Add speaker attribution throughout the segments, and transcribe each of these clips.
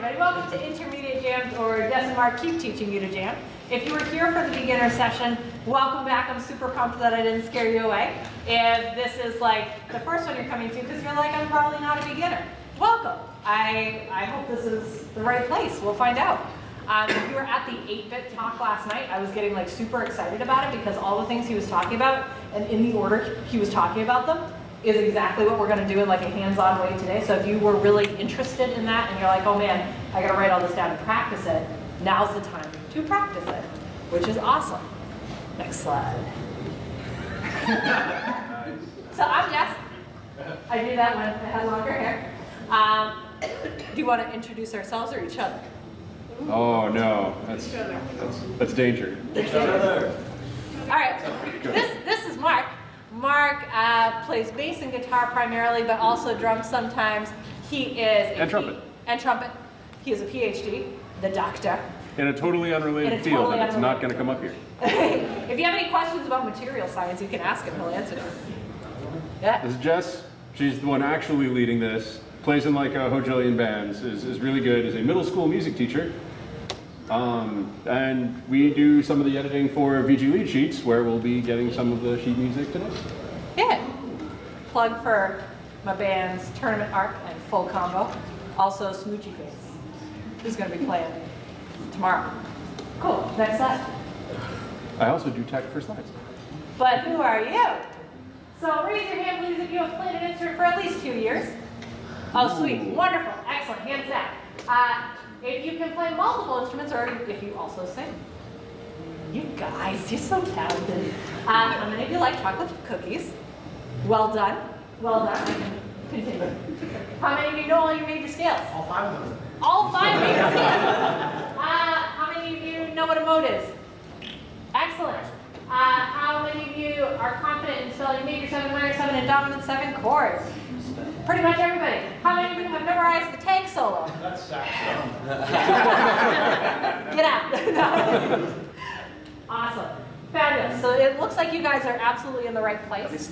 Speaker 1: everybody. Welcome to Intermediate Jams, or Jess and Mark keep teaching you to jam. If you were here for the beginner session, welcome back. I'm super pumped that I didn't scare you away. If this is like the first one you're coming to because you're like, I'm probably not a beginner, welcome. I hope this is the right place. We'll find out. If you were at the 8-bit talk last night, I was getting like super excited about it because all the things he was talking about and in the order he was talking about them is exactly what we're going to do in like a hands-on way today. So if you were really interested in that and you're like, oh man, I got to write all this down and practice it, now's the time to practice it, which is awesome. Next slide. So I'm Jess. I do that when I had longer hair. Do you want to introduce ourselves or each other?
Speaker 2: Oh no, that's danger.
Speaker 1: Each other. All right, this is Mark. Mark plays bass and guitar primarily, but also drums sometimes. He is
Speaker 2: and trumpet.
Speaker 1: And trumpet. He is a PhD, the doctor.
Speaker 2: In a totally unrelated field, and it's not going to come up here.
Speaker 1: If you have any questions about material science, you can ask him. He'll answer them. Yeah.
Speaker 2: This is Jess. She's the one actually leading this. Plays in like a hojillion bands. Is really good. Is a middle school music teacher. And we do some of the editing for VG lead sheets, where we'll be getting some of the sheet music today.
Speaker 1: Yeah. Plug for my band's Tournament Arc and Full Combo. Also Smoochy Face, who's going to be playing tomorrow. Cool. Next slide.
Speaker 2: I also do tech for slides.
Speaker 1: But who are you? So raise your hand, please, if you have played an instrument for at least 2 years. Oh, sweet. Wonderful. Excellent. Hands down. If you can play multiple instruments, or if you also sing. You guys, you're so talented. How many of you like chocolate chip cookies? Well done. Well done. I can continue. How many of you know all your major scales?
Speaker 3: All 5 of them.
Speaker 1: All 5 major scales. How many of you know what a mode is? Excellent. How many of you are confident in spelling major 7, minor 7, and dominant 7 chords? Pretty much everybody. How many of you have memorized the tank solo?
Speaker 3: That's saxophone.
Speaker 1: Get out. Awesome. Fabulous. So it looks like you guys are absolutely in the right place.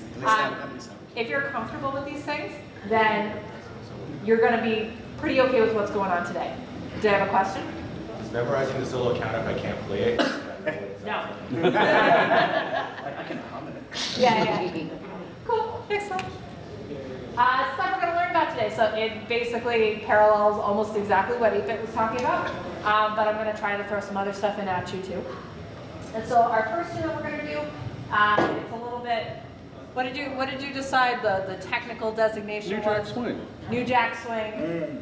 Speaker 1: If you're comfortable with these things, then you're going to be pretty okay with what's going on today. Do you have a question?
Speaker 3: Does memorizing the solo count if I can't play it?
Speaker 1: No.
Speaker 3: I can hum it.
Speaker 1: Yeah. Cool. Excellent. Stuff we're going to learn about today. So it basically parallels almost exactly what 8-bit was talking about, but I'm going to try to throw some other stuff in at you too. And so our first unit we're going to do, it's a little bit. What did you decide the technical designation
Speaker 2: New
Speaker 1: was?
Speaker 2: jack swing.
Speaker 1: New jack swing.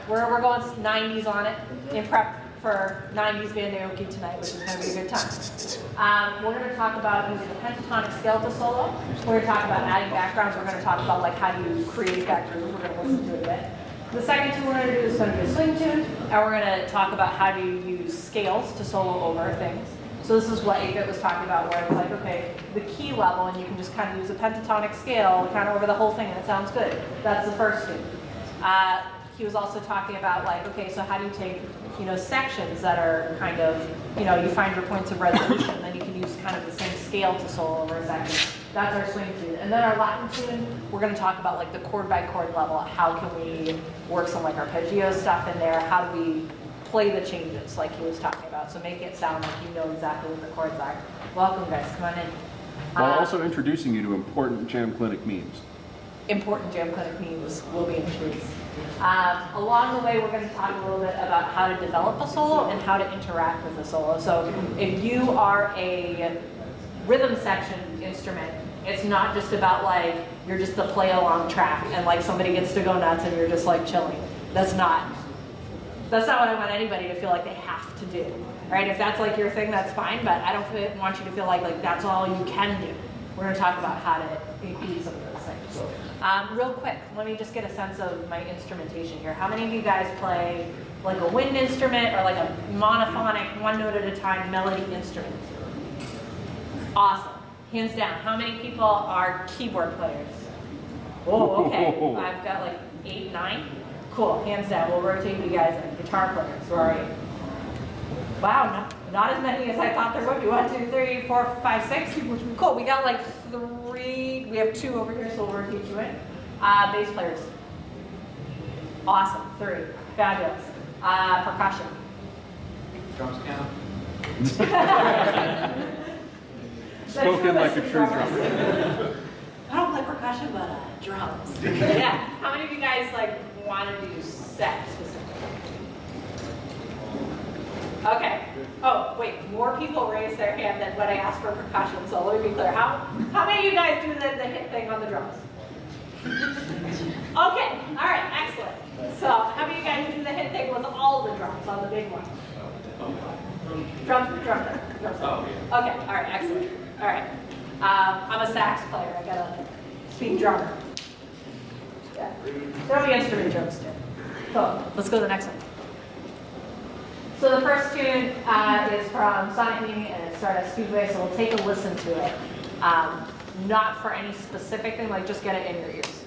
Speaker 1: We're going 90s on it in prep for 90s bandeoki tonight, which is going to be a good time. We're going to talk about using the pentatonic scale to solo. We're going to talk about adding backgrounds. We're going to talk about like how do you create that groove. We're going to listen to it a bit. The second tune we're going to do is going to be a swing tune, and we're going to talk about how do you use scales to solo over things. So this is what 8-bit was talking about, where it's like, okay, the key level, and you can just kind of use a pentatonic scale kind of over the whole thing, and it sounds good. That's the first tune. He was also talking about like, okay, so how do you take, sections that are kind of, you find your points of resolution, and then you can use kind of the same scale to solo over a section. That's our swing tune. And then our Latin tune, we're going to talk about like the chord by chord level. How can we work some like arpeggio stuff in there? How do we play the changes like he was talking about? So make it sound like you know exactly what the chords are. Welcome guys, come on in.
Speaker 2: While also introducing you to important jam clinic memes.
Speaker 1: Important jam clinic memes will be introduced. Along the way, we're going to talk a little bit about how to develop a solo and how to interact with the solo. So if you are a rhythm section instrument, it's not just about like, you're just the play along track and like somebody gets to go nuts and you're just like chilling. That's not what I want anybody to feel like they have to do. Right? If that's like your thing, that's fine, but I don't want you to feel like that's all you can do. We're going to talk about how to include some of those things. Real quick, let me just get a sense of my instrumentation here. How many of you guys play like a wind instrument or like a monophonic, one note at a time melody instrument? Awesome. Hands down. How many people are keyboard players? Oh, okay. I've got like 8, 9. Cool. Hands down. We'll rotate you guys in. Guitar players. Where are you? Wow, not as many as I thought there would be. 1, 2, 3, 4, 5, 6. Cool. We got like 3. We have 2 over here, so we'll rotate you in. Bass players. Awesome, 3. Fabulous. Percussion.
Speaker 3: Drums count?
Speaker 2: Spoken like a true drummer.
Speaker 1: I don't play percussion, but drums. Yeah. How many of you guys like want to do set specifically? Okay. Oh, wait. More people raised their hand than when I asked for percussion. So let me be clear. How many of you guys do the hit thing on the drums? Okay. All right. Excellent. So how many of you guys do the hit thing with all the drums on the big one? Drums. Okay. All right. Excellent. All right. I'm a sax player. I got a speed drummer. Yeah. There'll be instrument drums too. Cool. Let's go to the next one. So the first tune is from Sonic Mini and it's Stardust Speedway, so we'll take a listen to it. Not for any specific thing, like just get it in your ears.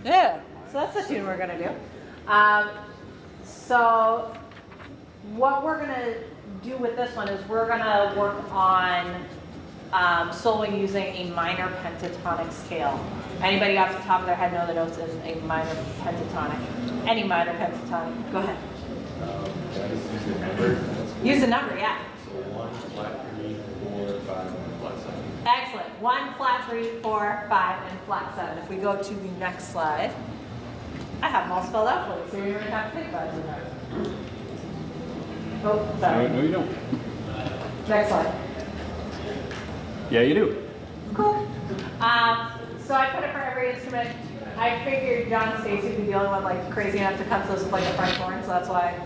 Speaker 1: Yeah, so that's the tune we're gonna do. So what we're gonna do with this one is we're gonna work on soloing using a minor pentatonic scale. Anybody off the top of their head know the notes in a minor pentatonic? Any minor pentatonic? Go ahead.
Speaker 3: Can I just use the number?
Speaker 1: Use the number, yeah.
Speaker 3: So 1, flat 3, 4, 5, and flat 7.
Speaker 1: Excellent. 1, flat 3, 4, 5, and flat 7. If we go to the next slide, I have them all spelled out for you, so you don't even have to think about it too much. Oh, sorry.
Speaker 2: No, you don't.
Speaker 1: Next slide.
Speaker 2: Yeah, you do.
Speaker 1: Cool. So I put it for every instrument. I figured John and Stacey would be the only one like crazy enough to cut those with like a French horn, so that's why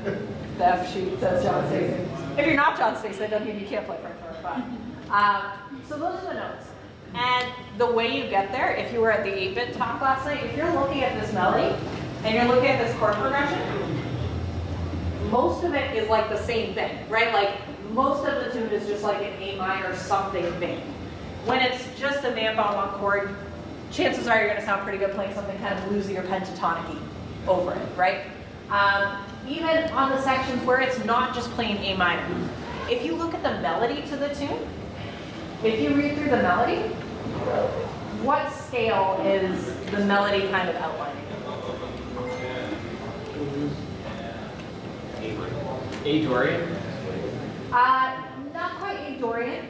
Speaker 1: the F sheet says John Stacey. If you're not John Stacey, that doesn't mean you can't play French horn, but so those are the notes. And the way you get there, if you were at the 8-bit talk last night, if you're looking at this melody and you're looking at this chord progression, most of it is like the same thing, right? Like most of the tune is just like an A minor something thing. When it's just a man on one chord, chances are you're going to sound pretty good playing something kind of bluesy or pentatonic-y over it, right? Even on the sections where it's not just playing A minor. If you look at the melody to the tune, if you read through the melody, what scale is the melody kind of outlining?
Speaker 3: A Dorian?
Speaker 1: Not quite A Dorian.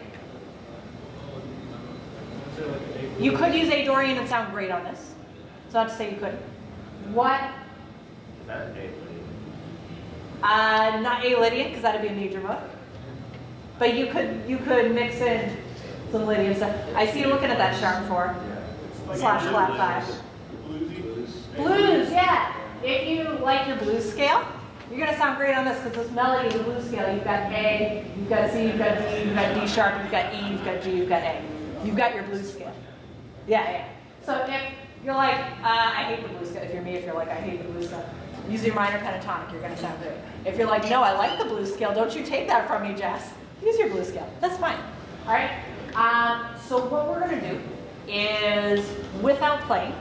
Speaker 1: You could use A Dorian and sound great on this. It's not to say you couldn't. What? Not A Lydian, because that'd be a major mode. But you could mix in some Lydian stuff. I see you looking at that sharp 4 / flat 5. Blues, yeah. If you like your blues scale, you're gonna sound great on this because this melody is a blues scale. You've got A, you've got C, you've got D, you've got D sharp, you've got E, you've got G, you've got A. You've got your blues scale. Yeah. So if you're like, I hate the blues scale. If you're me, if you're like, I hate the blues scale, use your minor pentatonic. You're gonna sound great. If you're like, no, I like the blues scale. Don't you take that from me, Jess. Use your blues scale. That's fine. All right. So what we're gonna do is, without playing,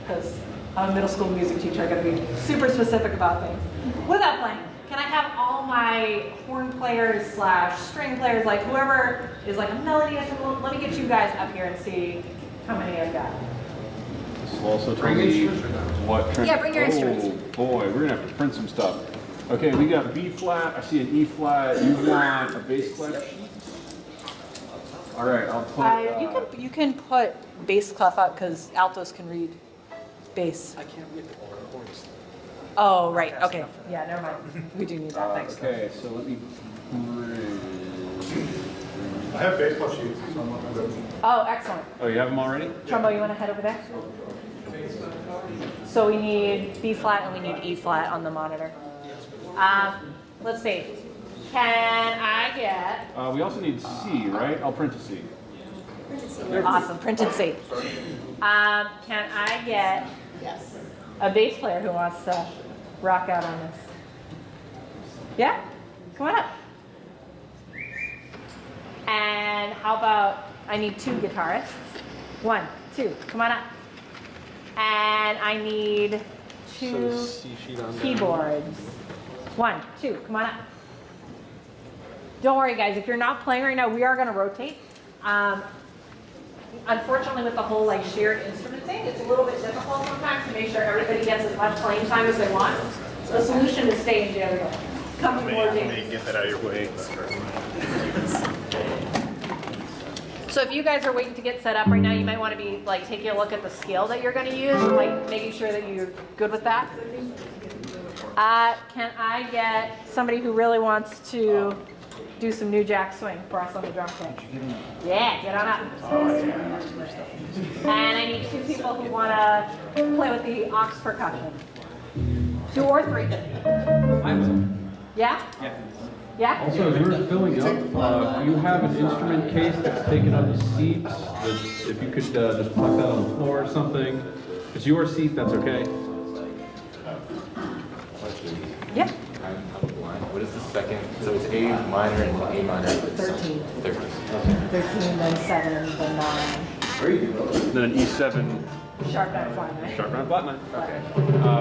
Speaker 1: because I'm a middle school music teacher, I gotta be super specific about things. Without playing, can I have all my horn players / string players, like whoever is like a melody instrument, let me get you guys up here and see how many I've got.
Speaker 2: This will also tell me what.
Speaker 1: Yeah, bring your instruments.
Speaker 2: Oh boy, we're gonna have to print some stuff. Okay, we got B flat. I see an E flat. You want a bass clef sheet? All right, I'll put.
Speaker 1: You can put bass clef up because altos can read bass.
Speaker 3: I can't read the chords.
Speaker 1: Oh, right, okay. Yeah, never mind. We do need that, thanks.
Speaker 2: Okay, so let me bring.
Speaker 4: I have baseball sheets, so I'm not gonna.
Speaker 1: Oh, excellent.
Speaker 2: Oh, you have them already?
Speaker 1: Trumbo, you want to head over there? So we need B flat and we need E flat on the monitor. Let's see. Can I get?
Speaker 2: We also need C, right? I'll print a C.
Speaker 1: Awesome, printed C. Can I get a bass player who wants to rock out on this? Yeah? Come on up. And how about, I need 2 guitarists. 1, 2, come on up. And I need 2 keyboards. 1, 2, come on up. Don't worry guys, if you're not playing right now, we are gonna rotate. Unfortunately with the whole like shared instrument thing, it's a little bit difficult sometimes to make sure everybody gets as much playing time as they want. The solution is stay in jail together. Come to more games.
Speaker 4: Get that out of your way.
Speaker 1: So if you guys are waiting to get set up right now, you might want to be like taking a look at the scale that you're going to use and like making sure that you're good with that. Can I get somebody who really wants to do some new jack swing for us on the drum kit? Yeah, get on up. And I need 2 people who want to play with the aux percussion. 2 or 3. Yeah? Yeah?
Speaker 2: Also, as we're filling up, you have an instrument case that's taken up seats. That if you could just plug that on the floor or something. If it's your seat, that's okay.
Speaker 1: Yeah.
Speaker 3: I'm blind. What is the second? So it's A minor and A minor.
Speaker 1: 13.
Speaker 3: 13.
Speaker 1: 13, then 7, then 9.
Speaker 2: Then an E7
Speaker 1: Sharp 9, flat 9.
Speaker 2: sharp 9 flat 9. Okay.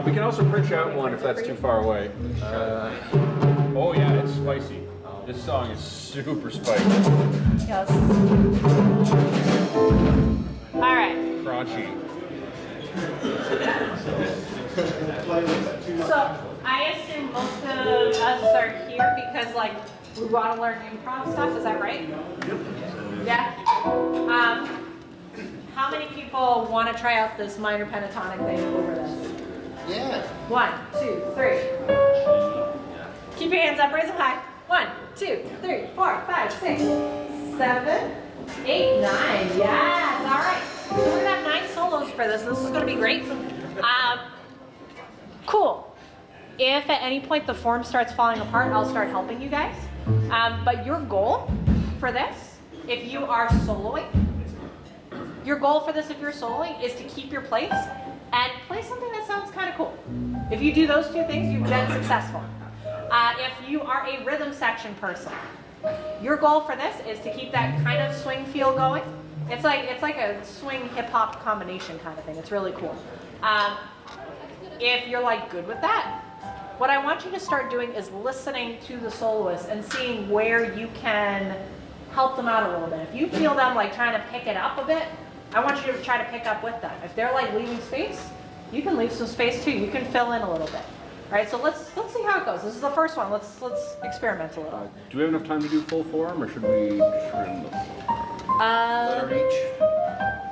Speaker 2: We can also print you out one if that's too far away. Oh yeah, it's spicy. This song is super spicy.
Speaker 1: Yes. All right.
Speaker 2: Crunchy.
Speaker 1: So I assume most of us are here because like we want to learn improv stuff. Is that right? Yeah. How many people want to try out this minor pentatonic thing over this?
Speaker 5: Yeah.
Speaker 1: 1, 2, 3. Keep your hands up, raise them high. 1, 2, 3, 4, 5, 6, 7, 8, 9. Yes, all right. So we're gonna have 9 solos for this. This is gonna be great. Cool. If at any point the form starts falling apart, I'll start helping you guys. But your goal for this, if you are soloing, your goal for this if you're soloing is to keep your place and play something that sounds kind of cool. If you do those 2 things, you've been successful. If you are a rhythm section person, your goal for this is to keep that kind of swing feel going. It's like a swing hip hop combination kind of thing. It's really cool. If you're like good with that, what I want you to start doing is listening to the soloist and seeing where you can help them out a little bit. If you feel them like trying to pick it up a bit, I want you to try to pick up with them. If they're like leaving space, you can leave some space too. You can fill in a little bit. All right, so let's see how it goes. This is the first one. Let's experiment a little.
Speaker 2: Do we have enough time to do full form, or should we trim the form?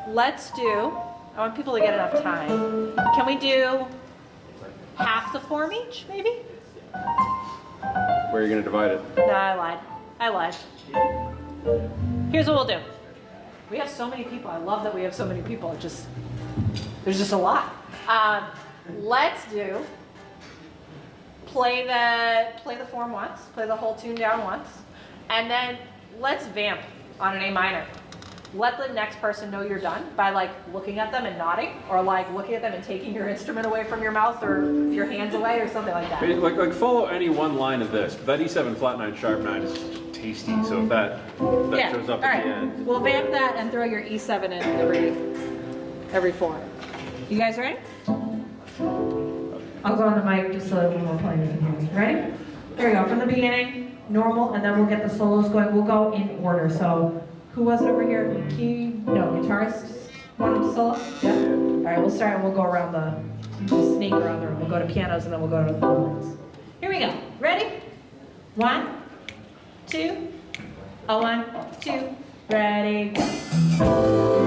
Speaker 1: Let's do. I want people to get enough time. Can we do half the form each, maybe?
Speaker 2: Where are you going to divide it?
Speaker 1: No, I lied. Here's what we'll do. We have so many people. I love that we have so many people. There's just a lot. Let's do. Play the form once. Play the whole tune down once, and then let's vamp on an A minor. Let the next person know you're done by like looking at them and nodding, or like looking at them and taking your instrument away from your mouth or your hands away or something like that.
Speaker 2: Like follow any one line of this. That E7 flat 9 sharp 9 is just tasty. So if that shows up at the end.
Speaker 1: We'll vamp that and throw your E7 in every form. You guys ready? I'll go on the mic just so everyone will play me. Ready? Here we go, from the beginning, normal, and then we'll get the solos going. We'll go in order. So, who was it over here? Guitarist wanted to solo? Yeah? All right, we'll start and we'll go around we'll sneak around the room. We'll go to pianos and then we'll go to the violins. Here we go. Ready? 1, 2, 1, 2, ready, go.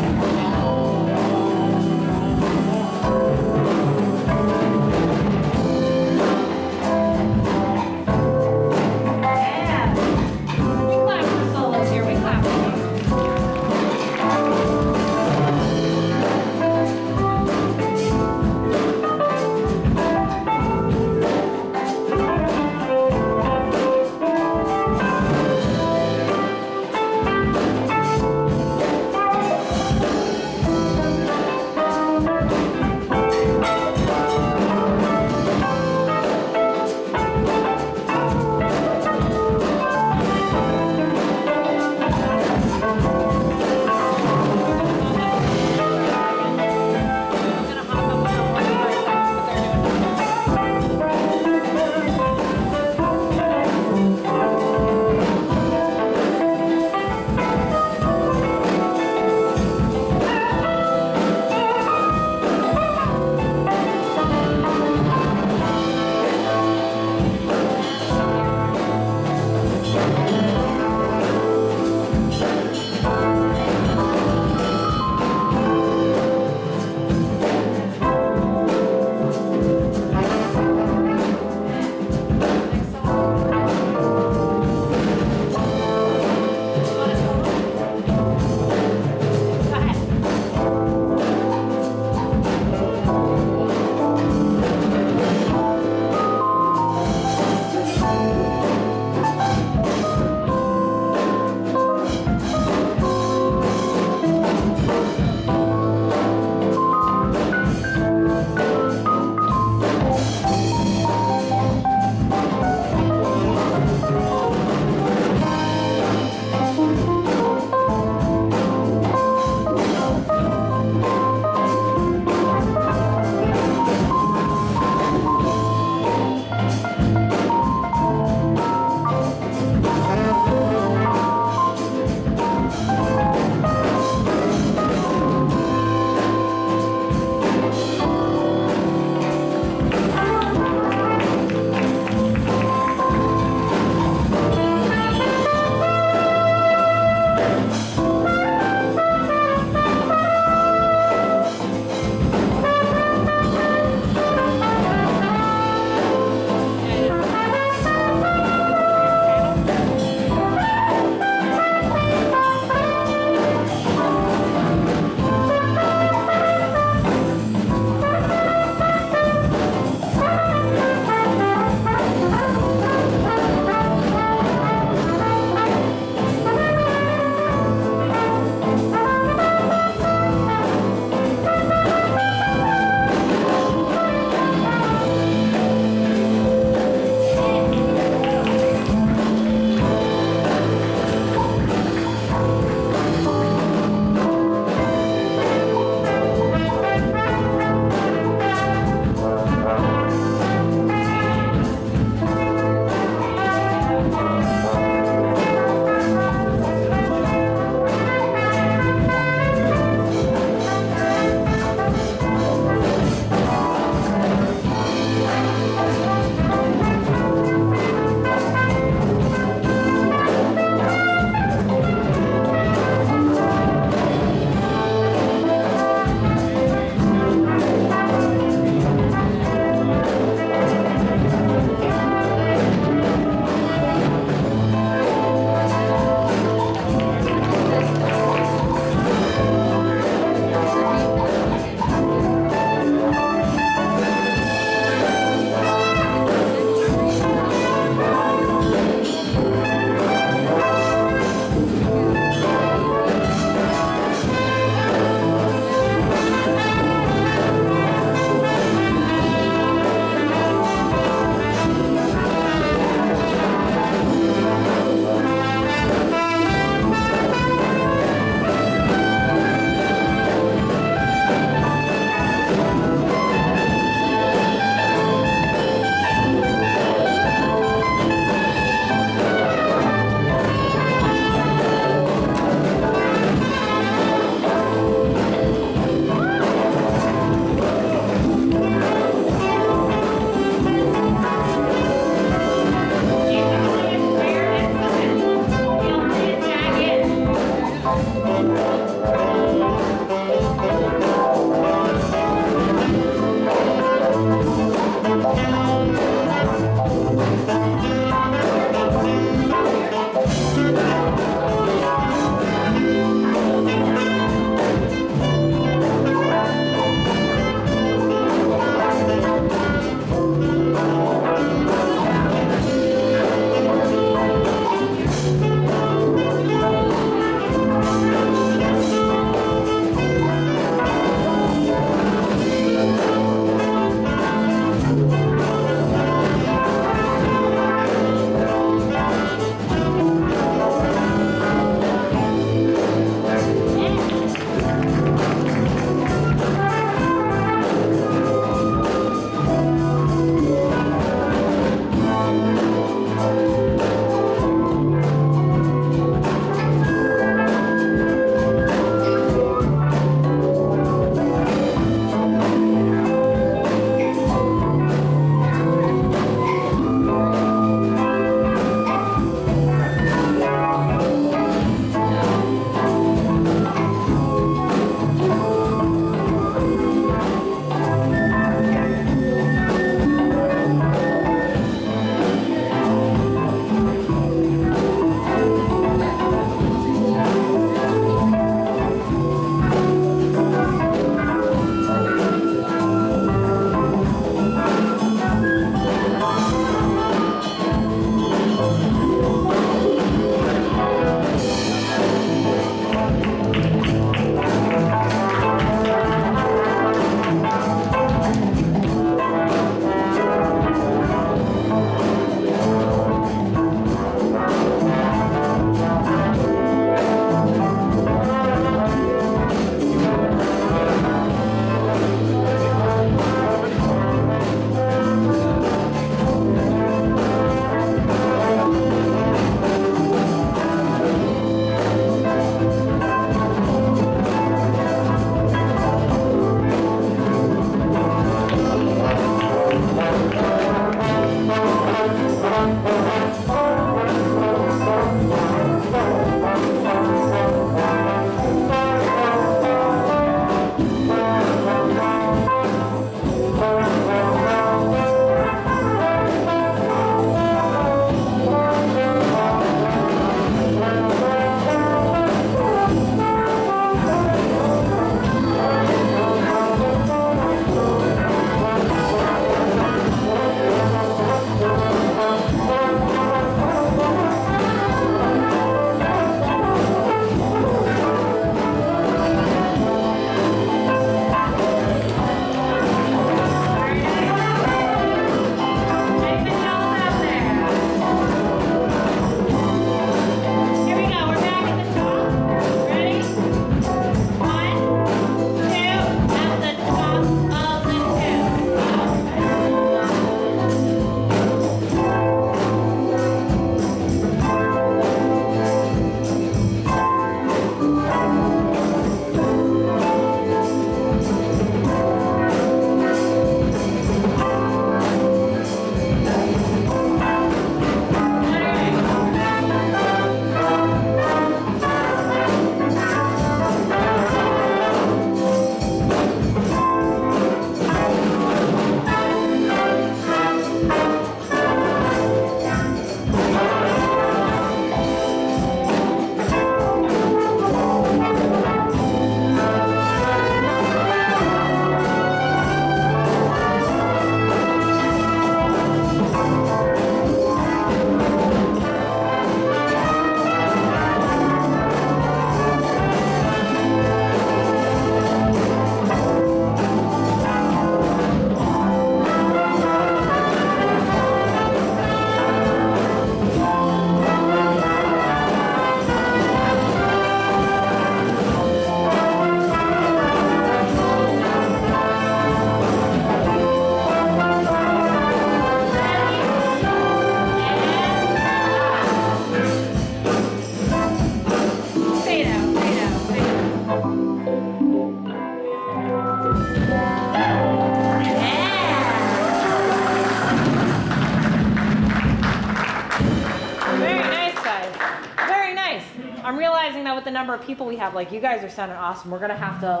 Speaker 1: the number of people we have, like you guys are sounding awesome. We're gonna have to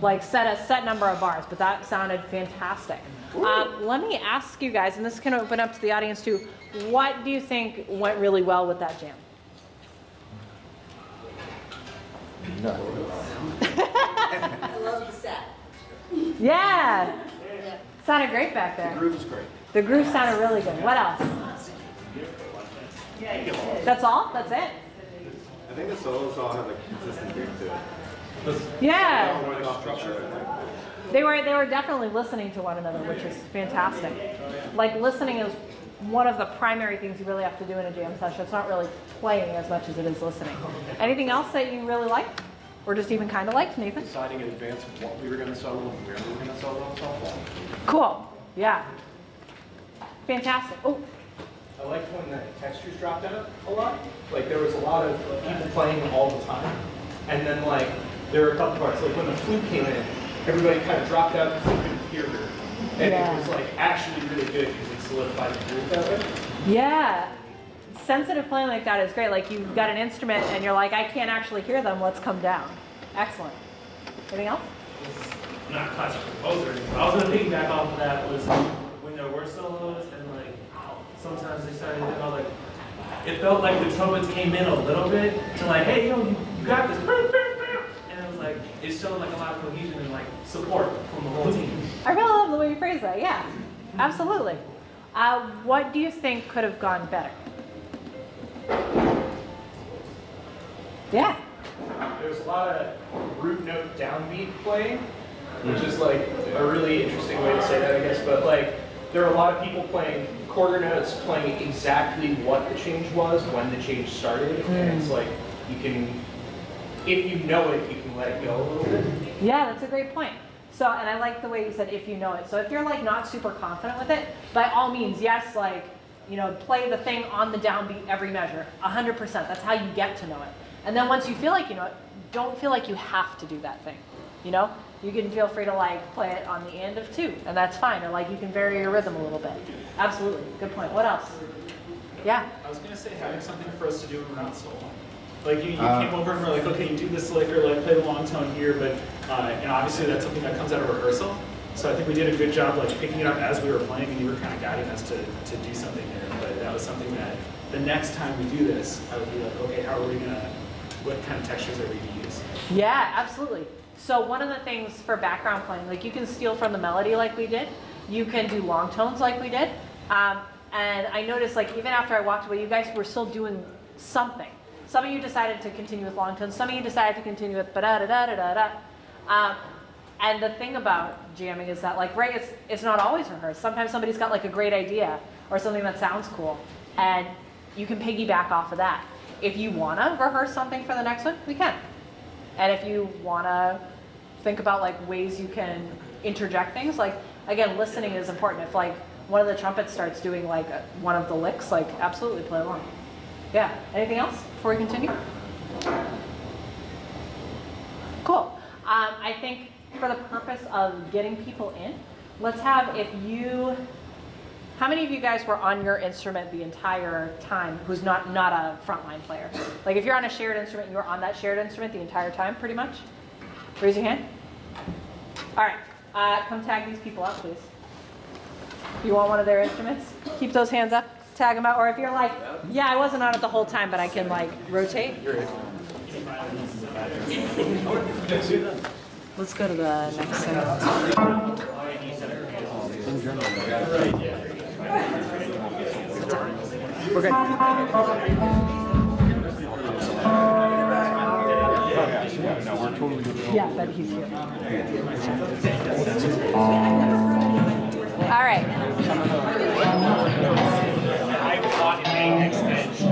Speaker 1: like set a set number of bars, but that sounded fantastic. Let me ask you guys, and this can open up to the audience too, what do you think went really well with that jam?
Speaker 5: I love the set.
Speaker 1: Yeah, sounded great back there.
Speaker 4: The groove is great.
Speaker 1: The groove sounded really good. What else? That's all? That's it?
Speaker 6: I think the solos all have a consistent beat to it.
Speaker 1: Yeah.
Speaker 6: Going off the chart.
Speaker 1: They were definitely listening to one another, which is fantastic. Like listening is one of the primary things you really have to do in a jam session. It's not really playing as much as it is listening. Anything else that you really liked? Or just even kind of liked, Nathan?
Speaker 4: Deciding in advance what we were going to solo and where we were going to solo and so on.
Speaker 1: Cool. Yeah. Fantastic. Oh,
Speaker 7: I liked when the textures dropped out a lot. Like there was a lot of people playing all the time. And then like there were a couple parts, like when the flute came in, everybody kind of dropped out because they couldn't hear her. And
Speaker 1: Yeah.
Speaker 7: it was like actually really good because it solidified the groove that way.
Speaker 1: yeah. Sensitive playing like that is great. Like you've got an instrument and you're like, I can't actually hear them. Let's come down. Excellent. Anything else?
Speaker 3: I'm not a classic composer or anything. I was gonna piggyback off of that was when there were solos and like sometimes they started, like, it felt like the trumpets came in a little bit to like, hey, yo, you got this. And it was like, it showed like a lot of cohesion and like support from the whole team.
Speaker 1: I really love the way you phrase that. Yeah, absolutely. What do you think could have gone better? Yeah.
Speaker 7: There was a lot of root note downbeat playing, which is like a really interesting way to say that, I guess. But like, there are a lot of people playing quarter notes, playing exactly what the change was when the change started, and it's like you can, if you know it, you can let it go a little bit.
Speaker 1: Yeah, that's a great point. So, and I like the way you said, if you know it. So if you're like not super confident with it, by all means, yes, like, you know, play the thing on the downbeat every measure, 100%. That's how you get to know it. And then once you feel like you know it, don't feel like you have to do that thing. You know, you can feel free to like play it on the end of 2, and that's fine. Or like you can vary your rhythm a little bit. Absolutely, good point. What else? Yeah.
Speaker 8: I was gonna say having something for us to do when we're not solo. Like you came over and were like, okay, you do this lick or like play the long tone here, but and obviously that's something that comes out of rehearsal. So I think we did a good job like picking it up as we were playing, and you were kind of guiding us to do something there. But that was something that the next time we do this, I would be like, okay, how are we gonna? What kind of textures are we gonna use?
Speaker 1: Yeah, absolutely. So one of the things for background playing, like you can steal from the melody like we did. You can do long tones like we did. And I noticed like even after I walked away, you guys were still doing something. Some of you decided to continue with long tones. Some of you decided to continue with ba-da-da-da-da-da. And the thing about jamming is that like, right, it's not always rehearsed. Sometimes somebody's got like a great idea or something that sounds cool. And you can piggyback off of that. If you want to rehearse something for the next one, we can. And if you want to think about like ways you can interject things, like again, listening is important. If like one of the trumpets starts doing like one of the licks, like absolutely play along. Yeah. Anything else before we continue? Cool. I think for the purpose of getting people in, let's have how many of you guys were on your instrument the entire time who's not a frontline player? Like if you're on a shared instrument, you were on that shared instrument the entire time pretty much? Raise your hand. All right, come tag these people up, please. If you want one of their instruments, keep those hands up, tag them out. Or if you're like, yeah, I wasn't on it the whole time, but I can like rotate. Let's go to the next segment. We're good.
Speaker 2: No, we're totally good.
Speaker 1: Yeah, but he's here. All right.
Speaker 3: I bought it next bench. I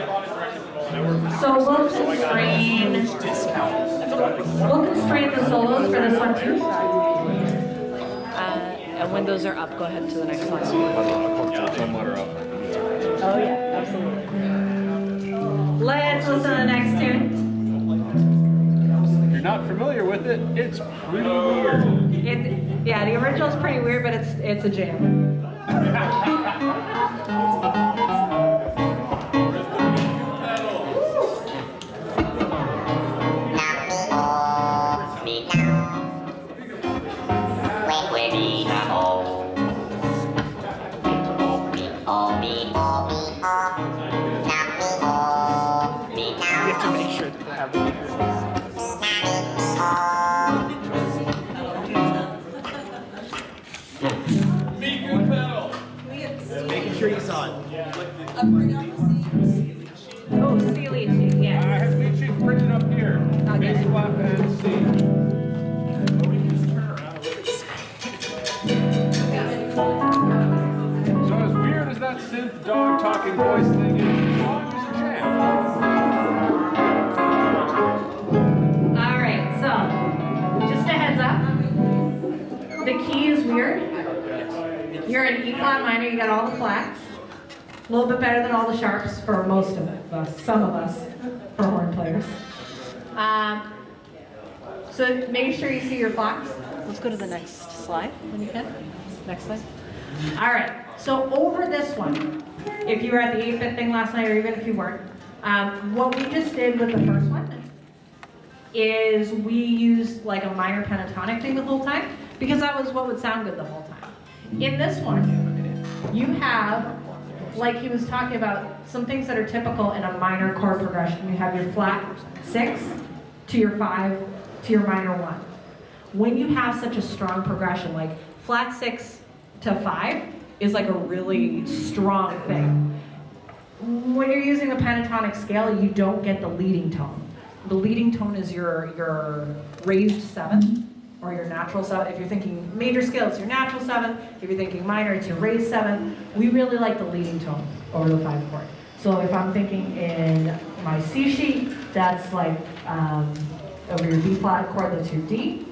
Speaker 3: bought it directly from Owen.
Speaker 1: So we'll constrain the solos for this one too. And when those are up, go ahead to the next one. Oh yeah, absolutely. Let's listen to the next tune.
Speaker 2: If you're not familiar with it, it's pretty weird.
Speaker 1: Yeah, the original's pretty weird, but it's a jam.
Speaker 7: You have to make sure that they have the making sure you saw it.
Speaker 1: Oh, C lead sheet,
Speaker 2: I
Speaker 1: yeah.
Speaker 2: have lead sheets printed up here.
Speaker 1: Okay.
Speaker 2: Bass clef and C. So as weird as that synth dog talking voice thing is, the song is a jam.
Speaker 1: All right, so just a heads up. The key is weird. You're an E flat minor, you got all the flats. A little bit better than all the sharps for most of us, some of us, for horn players. So make sure you see your flats. Let's go to the next slide when you can. Next slide. All right, so over this one, if you were at the 8-bit thing last night, or even if you weren't, what we just did with the first one is we used like a minor pentatonic thing the whole time, because that was what would sound good the whole time. In this one, you have, like he was talking about, some things that are typical in a minor chord progression. You have your flat 6 to your 5 to your minor 1. When you have such a strong progression, like flat 6 to 5 is like a really strong thing. When you're using a pentatonic scale, you don't get the leading tone. The leading tone is your raised 7th, or your natural 7th. If you're thinking major scale, it's your natural 7th. If you're thinking minor, it's your raised 7th. We really like the leading tone over the 5 chord. So if I'm thinking in my C sheet, that's like over your B flat chord, that's your D.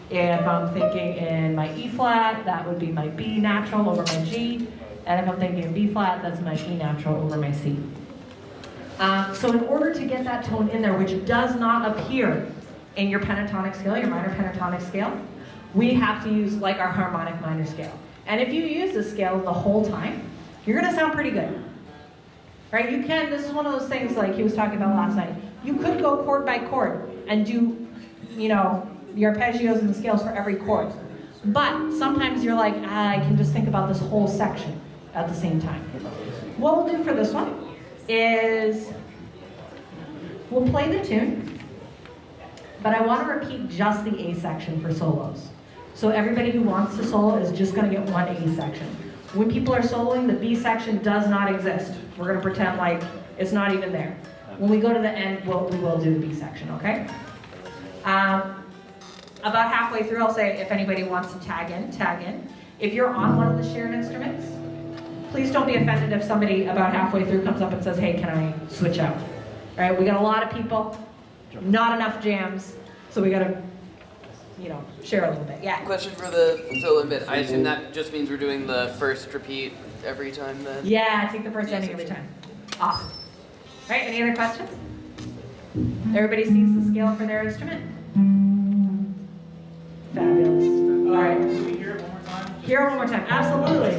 Speaker 1: If I'm thinking in my E flat, that would be my B natural over my G. And if I'm thinking in B flat, that's my E natural over my C. So in order to get that tone in there, which does not appear in your pentatonic scale, your minor pentatonic scale, we have to use like our harmonic minor scale. And if you use this scale the whole time, you're gonna sound pretty good. Right? You can, this is one of those things like he was talking about last night. You could go chord by chord and do, you know, the arpeggios and the scales for every chord. But sometimes you're like, I can just think about this whole section at the same time. What we'll do for this one is we'll play the tune, but I want to repeat just the A section for solos. So everybody who wants to solo is just going to get one A section. When people are soloing, the B section does not exist. We're going to pretend like it's not even there. When we go to the end, we will do the B section, okay? About halfway through, I'll say if anybody wants to tag in, tag in. If you're on one of the shared instruments, please don't be offended if somebody about halfway through comes up and says, hey, can I switch out? All right, we got a lot of people, not enough jams, so we got to, you know, share a little bit. Yeah.
Speaker 9: Question for the solo bit. I assume that just means we're doing the first repeat every time then?
Speaker 1: Yeah, take the first ending every time. Awesome. All right, any other questions? Everybody sees the scale for their instrument? Fabulous. All right.
Speaker 8: Can we hear it one more time?
Speaker 1: Hear it one more time. Absolutely.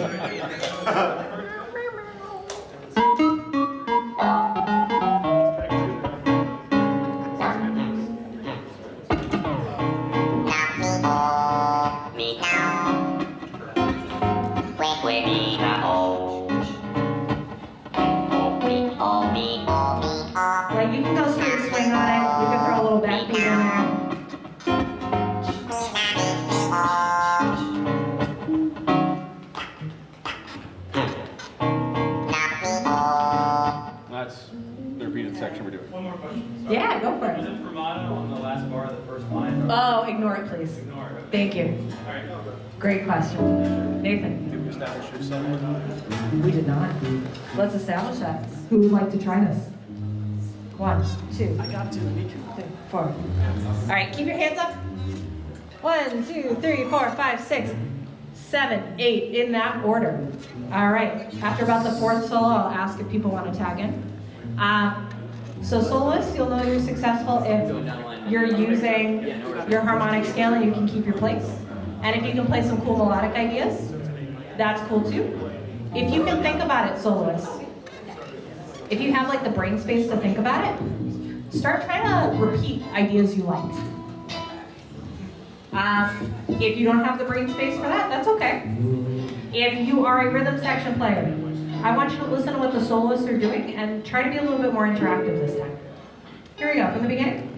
Speaker 1: Like you can go straight swing on it. You can throw a little backbeat in there.
Speaker 2: That's the repeated section we're doing.
Speaker 3: One more question. Sorry.
Speaker 1: Yeah, go for
Speaker 3: Was
Speaker 1: it.
Speaker 3: it fermato on the last bar of the first line?
Speaker 1: Oh, ignore it, please.
Speaker 3: Ignore it.
Speaker 1: Thank you.
Speaker 3: All right.
Speaker 1: Great question. Nathan?
Speaker 7: Did we establish your set?
Speaker 1: We did not. Let's establish that. Who would like to try this? 1, 2,
Speaker 8: I got to.
Speaker 1: 3, 4. All right, keep your hands up. 1, 2, 3, 4, 5, 6, 7, 8, in that order. All right, after about the 4th solo, I'll ask if people want to tag in. So soloists, you'll know you're successful if you're using your harmonic scale and you can keep your place. And if you can play some cool melodic ideas, that's cool too. If you can think about it, soloists, if you have like the brain space to think about it, start trying to repeat ideas you like. If you don't have the brain space for that, that's okay. If you are a rhythm section player, I want you to listen to what the soloists are doing and try to be a little bit more interactive this time. Here we go, from the beginning.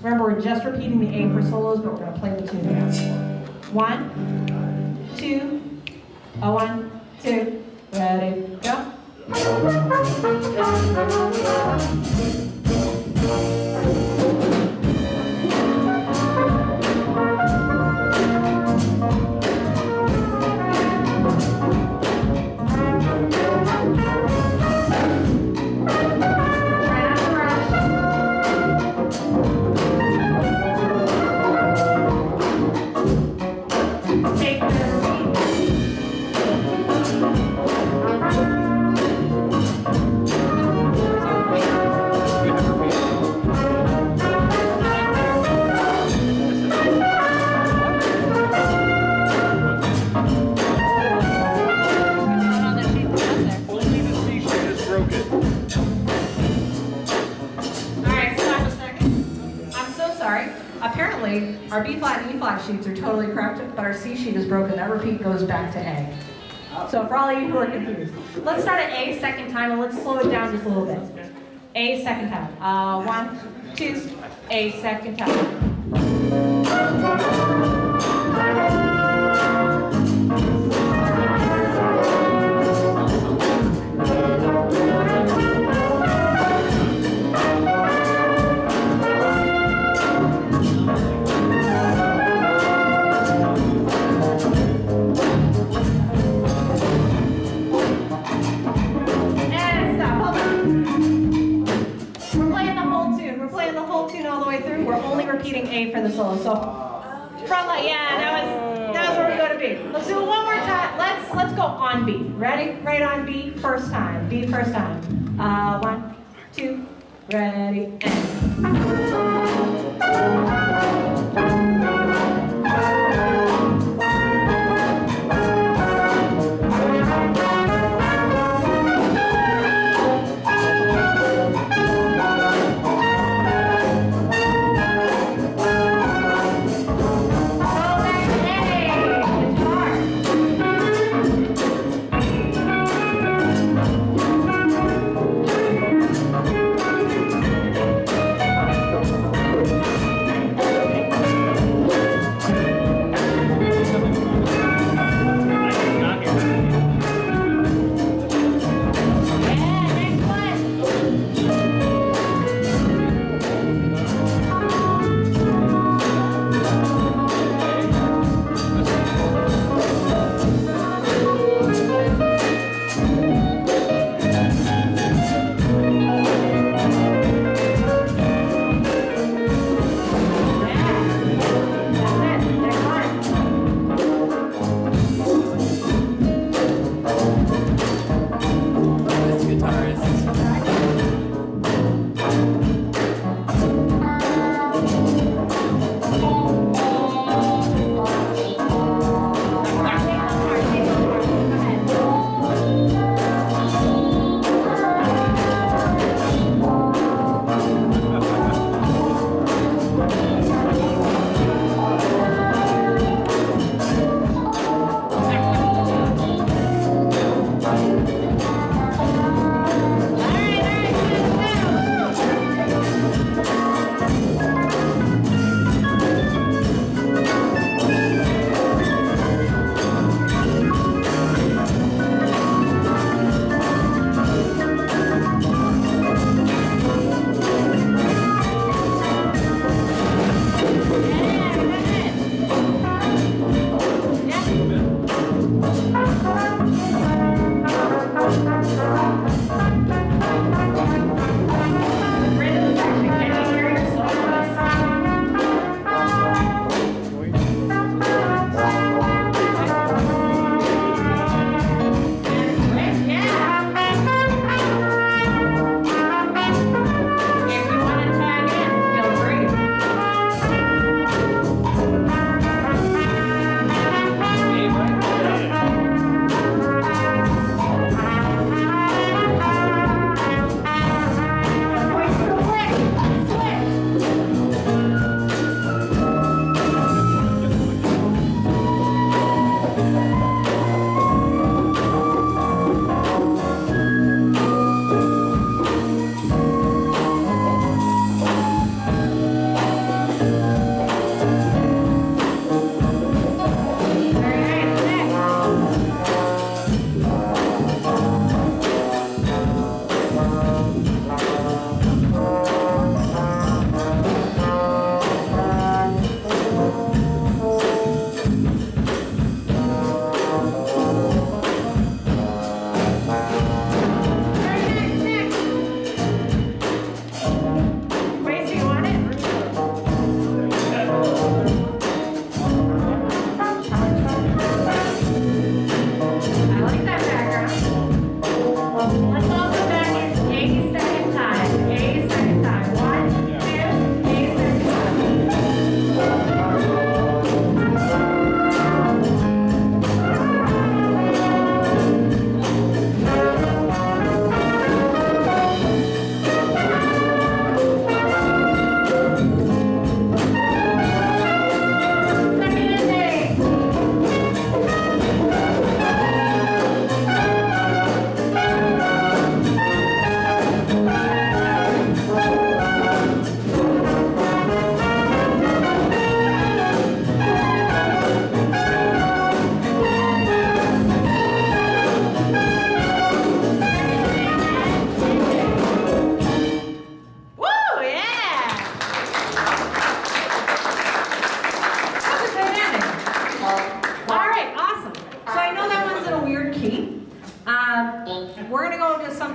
Speaker 1: Remember, we're just repeating the A for solos, but we're going to play the tune now. 1, 2, 1, 2, ready, go.
Speaker 2: Only the C sheet is broken.
Speaker 1: Alright, stop a second. I'm so sorry. Apparently, our B flat and E flat sheets are totally correct, but our C sheet is broken. That repeat goes back to A. So for all of you who are confused, let's start at A second time and let's slow it down just a little bit. A second time. 1, 2, A second time. And stop, hold on. We're playing the whole tune. We're playing the whole tune all the way through. We're only repeating A for the solo. So front line, yeah, that was where we go to B. Let's do it one more time. Let's go on B. Ready? Right on B, first time. B first time. 1, 2, ready, and.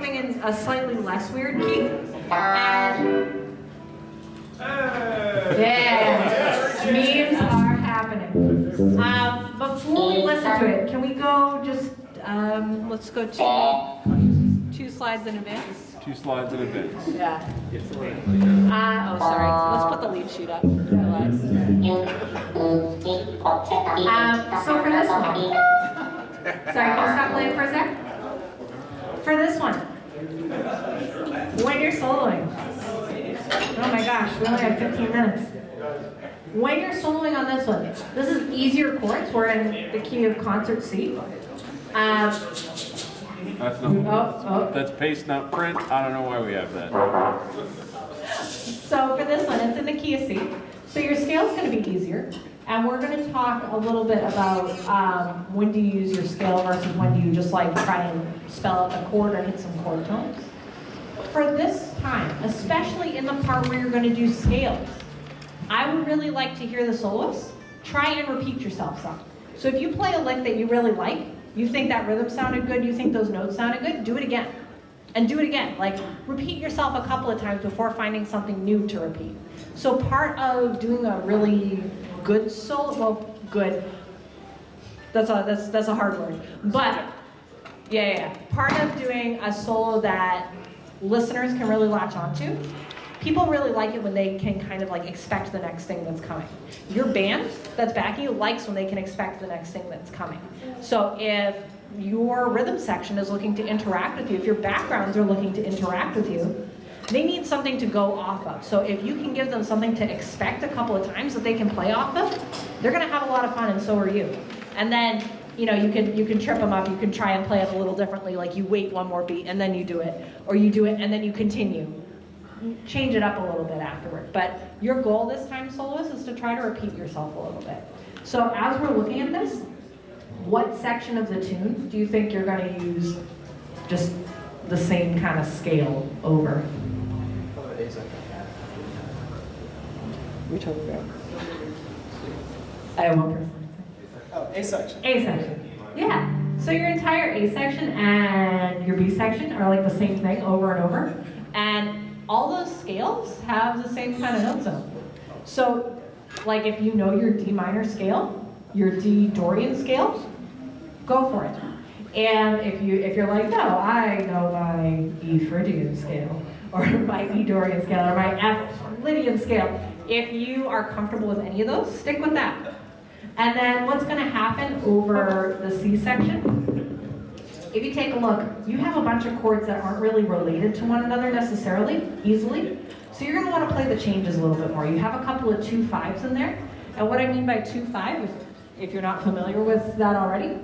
Speaker 1: something in a slightly less weird key. And yeah, memes are happening. Before we listen to it, can we go just, let's go two slides in advance?
Speaker 2: 2 slides in advance.
Speaker 1: Yeah. Oh, sorry. Let's put the lead sheet up. Relax. So for this one, sorry, can you stop playing for a sec? For this one, when you're soloing, oh my gosh, we only have 15 minutes. When you're soloing on this one, this is easier chords. We're in the key of concert C.
Speaker 2: That's not. That's paste, not print. I don't know why we have that.
Speaker 1: So for this one, it's in the key of C. So your scale's going to be easier. And we're going to talk a little bit about when do you use your scale versus when do you just like try and spell out the chord or hit some chord tones. For this time, especially in the part where you're going to do scales, I would really like to hear the soloists try and repeat yourself some. So if you play a lick that you really like, you think that rhythm sounded good, you think those notes sounded good, do it again. And do it again. Like, repeat yourself a couple of times before finding something new to repeat. So part of doing a really good solo, well, good, that's a hard word. But, yeah. Part of doing a solo that listeners can really latch onto, people really like it when they can kind of like expect the next thing that's coming. Your band that's backing you likes when they can expect the next thing that's coming. So if your rhythm section is looking to interact with you, if your backgrounds are looking to interact with you, they need something to go off of. So if you can give them something to expect a couple of times that they can play off of, they're gonna have a lot of fun, and so are you. And then, you know, you can trip them up, you can try and play it a little differently, like you wait one more beat and then you do it, or you do it and then you continue. Change it up a little bit afterward. But your goal this time, soloist, is to try to repeat yourself a little bit. So as we're looking at this, what section of the tune do you think you're going to use just the same kind of scale over? You're totally right. I have one person.
Speaker 7: Oh, A section.
Speaker 1: A section. Yeah. So your entire A section and your B section are like the same thing over and over. And all those scales have the same kind of note zone. So, like if you know your D minor scale, your D Dorian scale, go for it. And if you're like, no, I know my E Phrygian scale, or my E Dorian scale, or my F Lydian scale, if you are comfortable with any of those, stick with that. And then what's going to happen over the C section? If you take a look, you have a bunch of chords that aren't really related to one another necessarily, easily. So you're going to want to play the changes a little bit more. You have a couple of 2/5s in there. And what I mean by 2/5, if you're not familiar with that already,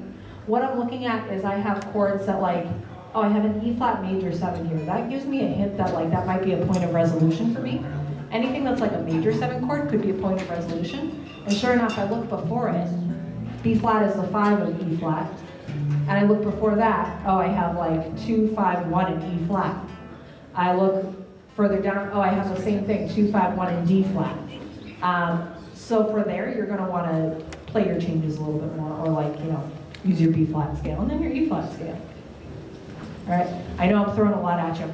Speaker 1: what I'm looking at is I have chords that like, oh, I have an E flat major 7 here. That gives me a hint that like that might be a point of resolution for me. Anything that's like a major 7 chord could be a point of resolution. And sure enough, I look before it, B flat is the 5 of E flat. And I look before that, oh, I have like 2, 5, 1 in E flat. I look further down, oh, I have the same thing, 2, 5, 1 in D flat. So for there, you're gonna wanna play your changes a little bit more, or like, you know, use your B flat scale and then your E flat scale. All right, I know I'm throwing a lot at you,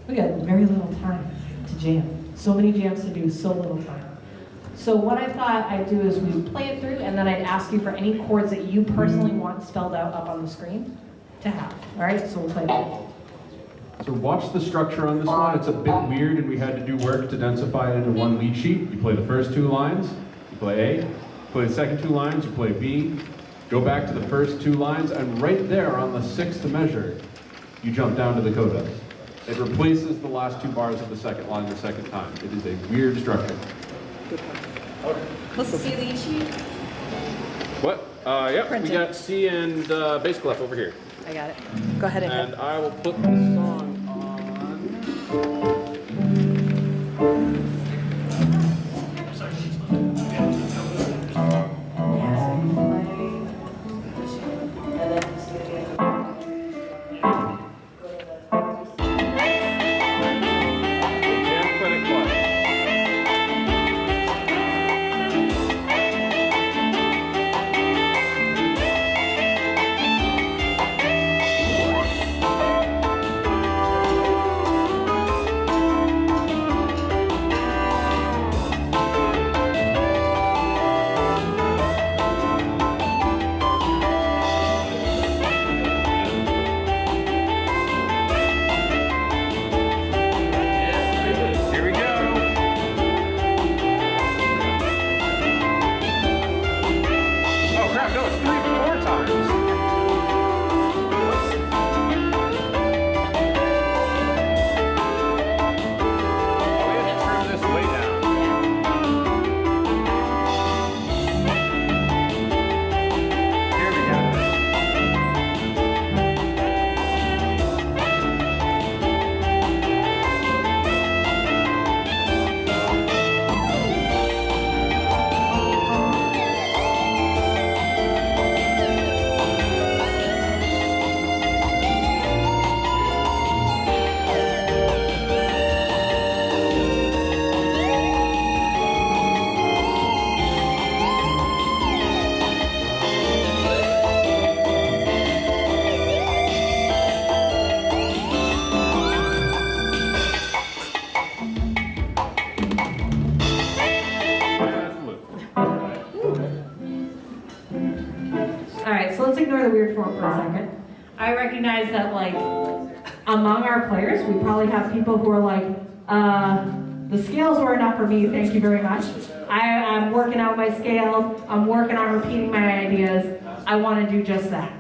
Speaker 1: we got very little time to jam. So many jams to do, so little time. So what I thought I'd do is we would play it through, and then I'd ask you for any chords that you personally want spelled out up on the screen to have. All right, so we'll play it through.
Speaker 2: So watch the structure on this one. It's a bit weird, and we had to do work to densify it into one lead sheet. You play the first 2 lines, you play A. You play the second 2 lines, you play B. Go back to the first 2 lines, and right there on the 6th measure, you jump down to the coda. It replaces the last 2 bars of the second line the second time. It is a weird structure.
Speaker 5: Let's see lead sheet.
Speaker 2: What? Yep, we
Speaker 1: Printed.
Speaker 2: got C and bass clef over here.
Speaker 1: I got it. Go ahead and
Speaker 2: And I will put the song on. Jam Clinic Choir.
Speaker 1: ignore the weird form for a second. I recognize that, like, among our players, we probably have people who are like, the scales were enough for me, thank you very much. I'm working out my scales, I'm working on repeating my ideas, I want to do just that.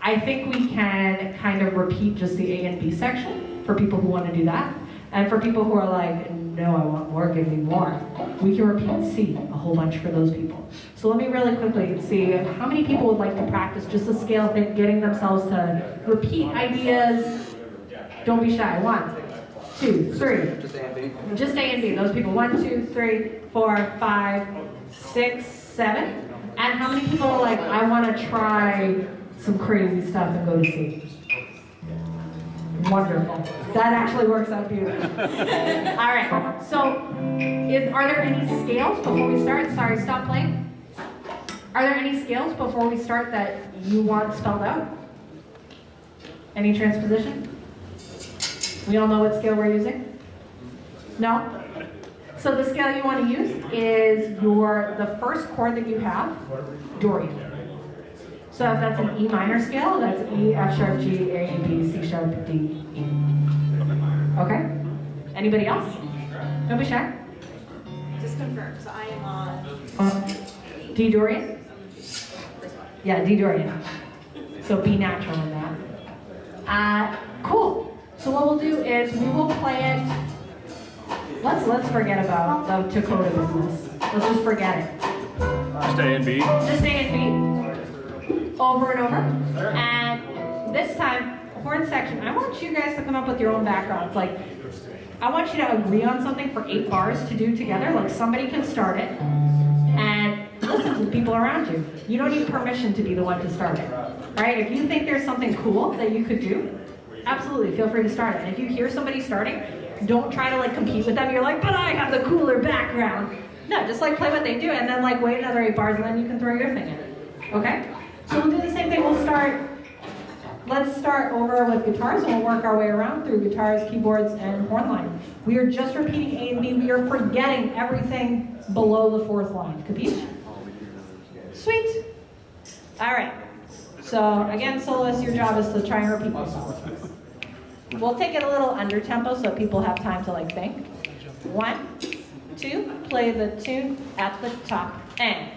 Speaker 1: I think we can kind of repeat just the A and B section for people who want to do that. And for people who are like, no, I want more, give me more, we can repeat C a whole bunch for those people. So let me really quickly see how many people would like to practice just the scale thing, getting themselves to repeat ideas. Don't be shy. 1, 2, 3.
Speaker 9: Just A and B.
Speaker 1: Just A and B. Those people. 1, 2, 3, 4, 5, 6, 7. And how many people are like, I want to try some crazy stuff and go to C? Wonderful. That actually works out beautifully. All right. So, are there any scales before we start? Sorry, stop playing. Are there any scales before we start that you want spelled out? Any transposition? We all know what scale we're using? No? So the scale you want to use is the first chord that you have, Dorian. So if that's an E minor scale, that's E, F sharp, G, A, B, C sharp, D, E. Okay? Anybody else? Don't be shy.
Speaker 5: Just confirm, so I am on
Speaker 1: D Dorian? Yeah, D Dorian. So be natural in that. Cool. So what we'll do is we will play it. Let's forget about the Dakota business. Let's just forget it.
Speaker 2: Just A and B.
Speaker 1: Just A and B. Over and over. And this time, horn section, I want you guys to come up with your own backgrounds. Like, I want you to agree on something for 8 bars to do together. Like, somebody can start it and listen to the people around you. You don't need permission to be the one to start it, right? If you think there's something cool that you could do, absolutely, feel free to start it. And if you hear somebody starting, don't try to like compete with them. You're like, but I have the cooler background. No, just like play what they do and then like wait another 8 bars and then you can throw your thing in. Okay? So we'll do the same thing. Let's start over with guitars and we'll work our way around through guitars, keyboards, and horn line. We are just repeating A and B. We are forgetting everything below the 4th line. Capiche? Sweet. All right. So again, soloists, your job is to try and repeat yourself. We'll take it a little under tempo so people have time to like think. 1, 2, play the tune at the top and.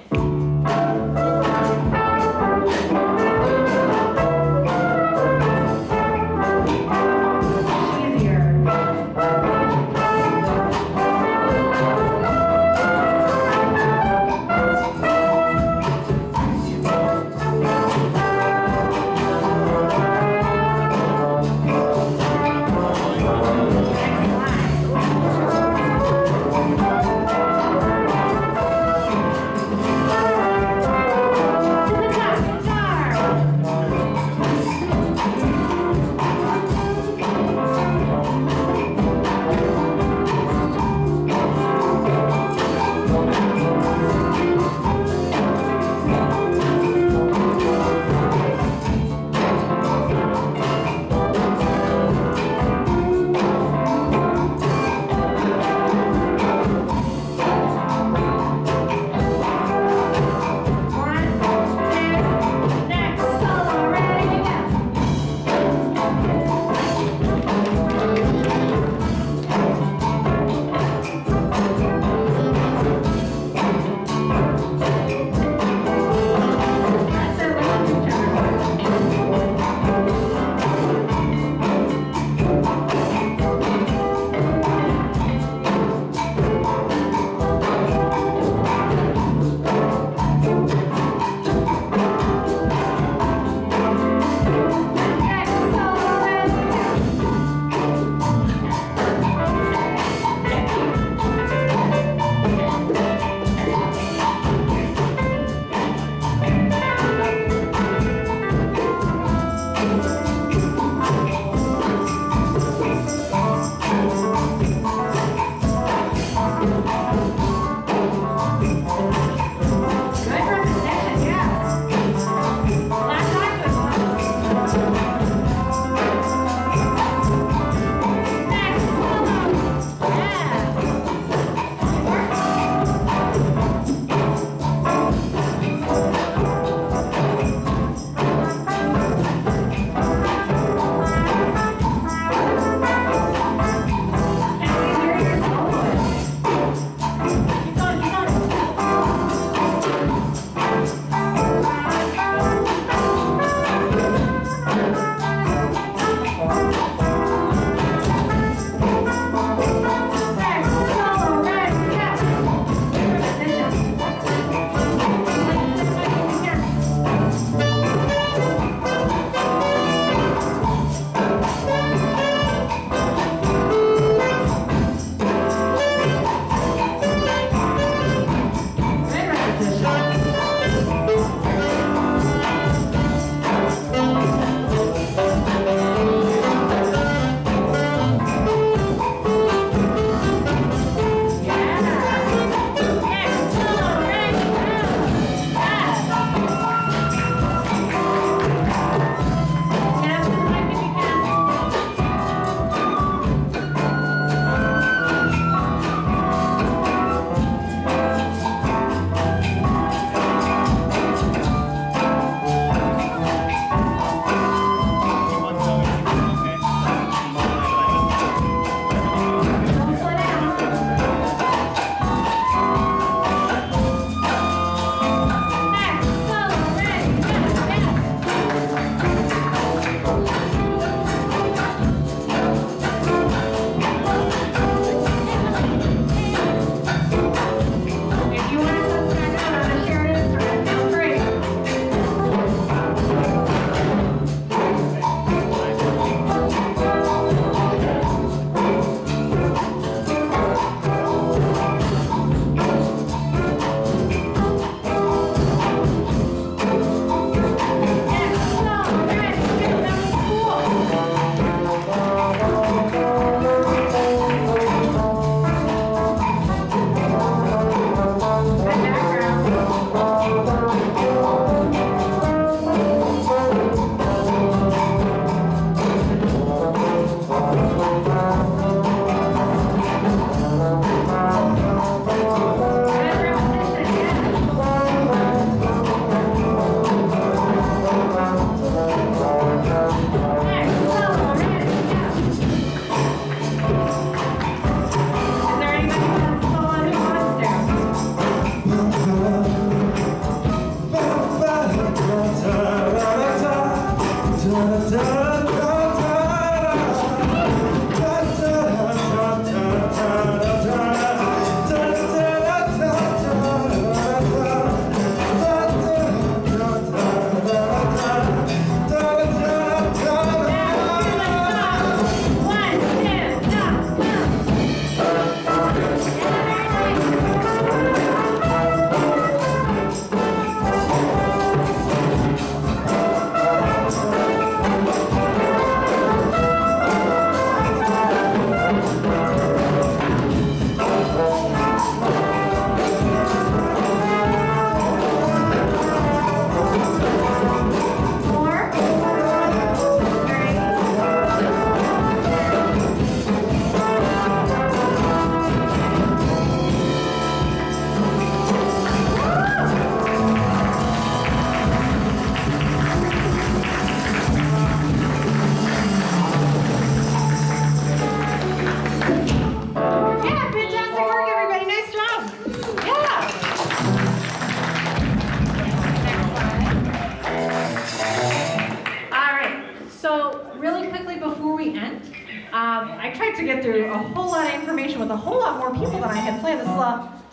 Speaker 1: I tried to get through a whole lot of information with a whole lot more people than I had planned.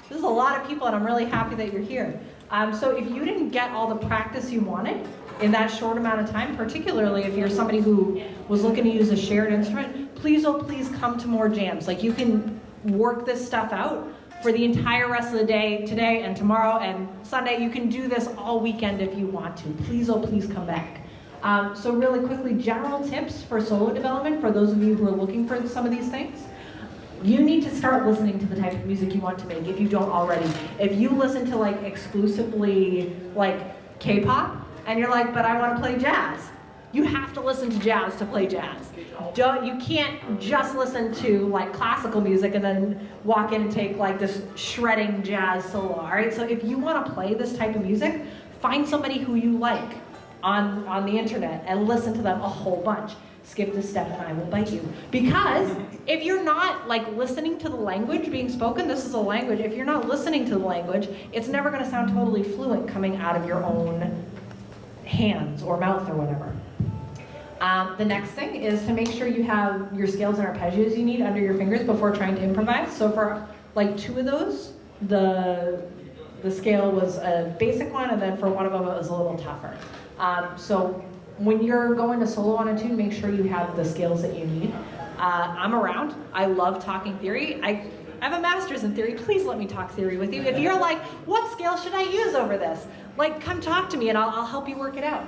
Speaker 1: This is a lot of people, and I'm really happy that you're here. So if you didn't get all the practice you wanted in that short amount of time, particularly if you're somebody who was looking to use a shared instrument, please, oh please come to more jams. Like, you can work this stuff out for the entire rest of the day, today and tomorrow and Sunday. You can do this all weekend if you want to. Please, oh please come back. So really quickly, general tips for solo development for those of you who are looking for some of these things. You need to start listening to the type of music you want to make if you don't already. If you listen to like exclusively like K-pop and you're like, but I want to play jazz, you have to listen to jazz to play jazz. You can't just listen to like classical music and then walk in and take like this shredding jazz solo, all right? So if you want to play this type of music, find somebody who you like on the internet and listen to them a whole bunch. Skip this step and I will bite you. Because if you're not like listening to the language being spoken, this is a language, if you're not listening to the language, it's never gonna sound totally fluent coming out of your own hands or mouth or whatever. The next thing is to make sure you have your scales and arpeggios you need under your fingers before trying to improvise. So for like 2 of those, the scale was a basic one, and then for one of them it was a little tougher. So when you're going to solo on a tune, make sure you have the skills that you need. I'm around. I love talking theory. I have a master's in theory. Please let me talk theory with you. If you're like, what scale should I use over this? Like, come talk to me and I'll help you work it out.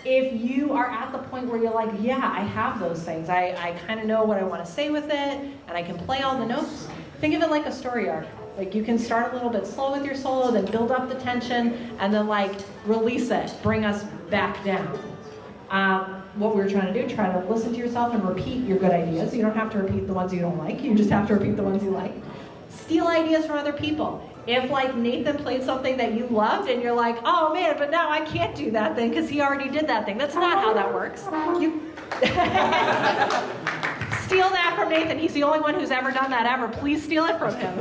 Speaker 1: If you are at the point where you're like, yeah, I have those things. I kind of know what I want to say with it, and I can play all the notes. Think of it like a story arc. Like, you can start a little bit slow with your solo, then build up the tension, and then like release it, bring us back down. What we're trying to do, try to listen to yourself and repeat your good ideas. You don't have to repeat the ones you don't like, you just have to repeat the ones you like. Steal ideas from other people. If like Nathan played something that you loved and you're like, oh man, but now I can't do that thing because he already did that thing. That's not how that works. You steal that from Nathan. He's the only one who's ever done that ever. Please steal it from him.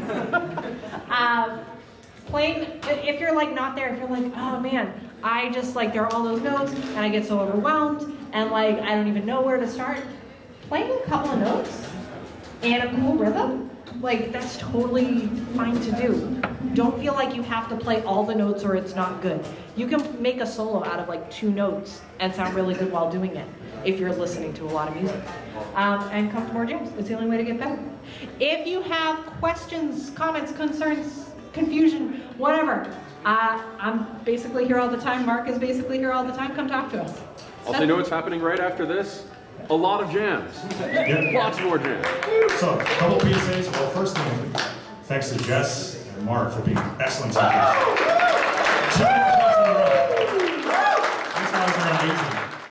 Speaker 1: Playing, if you're like not there, if you're like, oh man, I just like, there are all those notes and I get so overwhelmed and like, I don't even know where to start. Playing a couple of notes and a cool rhythm, like that's totally fine to do. Don't feel like you have to play all the notes or it's not good. You can make a solo out of like 2 notes and sound really good while doing it if you're listening to a lot of music. And come to more jams. It's the only way to get better. If you have questions, comments, concerns, confusion, whatever, I'm basically here all the time. Mark is basically here all the time. Come talk to us.
Speaker 2: Also, you know what's happening right after this? A lot of jams.
Speaker 4: Yeah.
Speaker 2: Lots more jams.
Speaker 4: So, a couple PSAs. Well, first thing, thanks to Jess and Mark for being excellent speakers. 2 applause in a row. These guys are amazing.